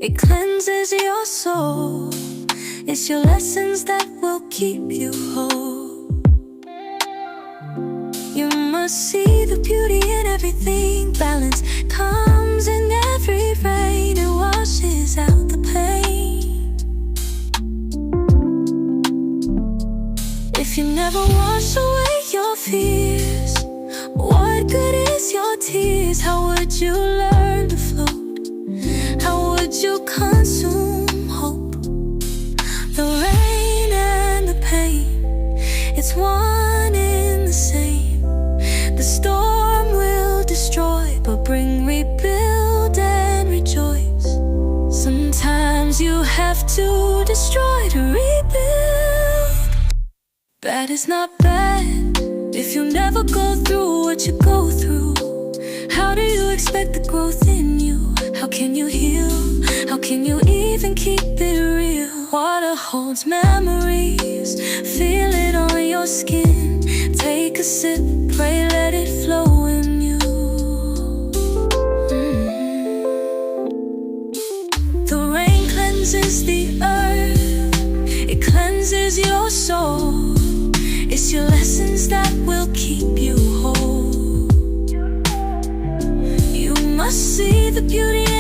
It cleanses your soul. It's your lessons that will keep you whole. You must see the beauty in everything. Balance comes in every rain. It washes out the pain. If you never wash away your fears, what good is your tears? How would you learn to float? How would you consume hope? The rain and the pain, it's one in the same. The storm will destroy, but bring rebuild and rejoice. Sometimes you have to destroy to rebuild. Bad is not bad if you never go through what you go through. How do you expect the growth in you? How can you heal? How can you even keep it real? Water holds memories, feel it on your skin. Take a sip, pray, let it flow in you. The rain cleanses the earth, it cleanses your soul. It's your lessons that will keep you whole. You must see the beauty